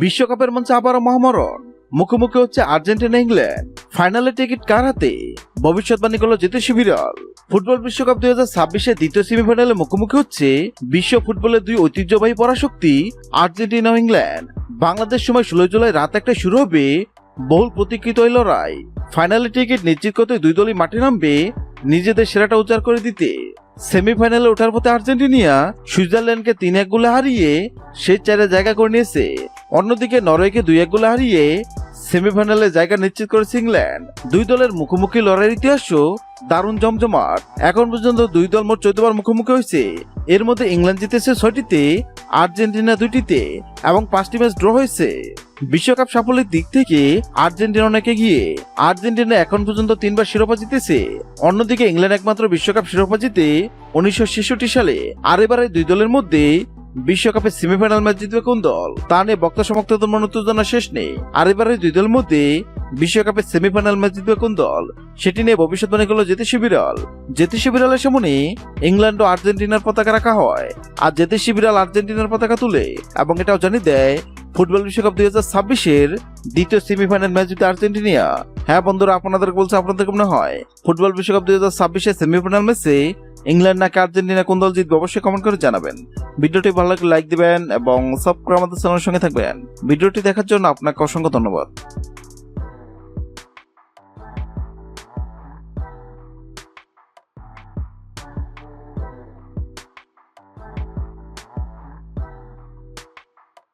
বিশ্বকাপের মঞ্চে আবারও মহামরণ, মুখোমুখি হচ্ছে আর্জেন্টিনা ইংল্যান্ড। ফাইনালে টিকিট কার হাতে? ভবিষ্যৎবাণী করলো জ্যোতিষী বিড়াল। ফুটবল বিশ্বকাপ 2026-এর দ্বিতীয় সেমিফাইনালে মুখোমুখি হচ্ছে বিশ্ব ফুটবলের দুই ঐতিহ্যবাহী পরাশক্তি আর্জেন্টিনা ও ইংল্যান্ড। বাংলাদেশ সময় 16 জুলাই রাত 1টায় শুরু হবে বহুল প্রতীক্ষিত এই লড়াই। ফাইনালে টিকিট নিশ্চিত করতে দুই দলই মাঠে নামবে নিজেদের সেরাটা উজাড় করে দিতে। সেমিফাইনালে ওঠার পথে আর্জেন্টিনা সুইজারল্যান্ডকে 3-1 গোলে হারিয়ে সেই 4 জায়গা করে নিয়েছে। অন্যদিকে নরওয়েকে 2-1 গোলে হারিয়ে সেমিফাইনালে জায়গা নিশ্চিত করেছে ইংল্যান্ড। দুই দলের মুখোমুখি লড়াইয়ের ইতিহাসও দারুণ জমজমাট। এখন পর্যন্ত দুই দল মোট 14 বার মুখোমুখি হয়েছে। এর মধ্যে ইংল্যান্ড জিতেছে 6টিতে, আর্জেন্টিনা 2টিতে এবং 5টি ম্যাচ ড্র হয়েছে। বিশ্বকাপ সাফল্যের দিক থেকে আর্জেন্টিনা অনেক এগিয়ে। আর্জেন্টিনা এখন পর্যন্ত 3বার শিরোপা জিতেছে। অন্যদিকে ইংল্যান্ড একমাত্র বিশ্বকাপ শিরোপা জিতে 1966 সালে। আর এবারে দুই দলের মধ্যে বিশ্বকাপে সেমিফাইনাল ম্যাচ জিতবে কোন দল তা নিয়ে বক্তা সমর্থকদের মনে উত্তেজনা শেষ নেই। আর এবারে দুই দলের মধ্যে বিশ্বকাপে সেমিফাইনাল ম্যাচ জিতবে কোন দল সেটি নিয়ে ভবিষ্যৎবাণী করলো জ্যোতিষী বিড়াল। জ্যোতিষী বিড়ালের সামনে ইংল্যান্ড ও আর্জেন্টিনার পতাকা রাখা হয়, আর জ্যোতিষী বিড়াল আর্জেন্টিনার পতাকা তুলে এবং এটাও জানিয়ে দেয় ফুটবল বিশ্বকাপ 2026-এর দ্বিতীয় সেমিফাইনাল ম্যাচ জিতে আর্জেন্টিনা। হ্যাঁ বন্ধুরা, আপনাদের বলছে আপনাদের কেমন হয় ফুটবল বিশ্বকাপ 2026-এর সেমিফাইনাল ম্যাচে ইংল্যান্ড নাকি আর্জেন্টিনা কোন দল জিতবে অবশ্যই কমেন্ট করে জানাবেন। ভিডিওটি ভালো লাগলে লাইক দিবেন এবং সাবস্ক্রাইব আমাদের চ্যানেলের সঙ্গে থাকবেন। ভিডিওটি দেখার জন্য আপনাকে অসংখ্য ধন্যবাদ।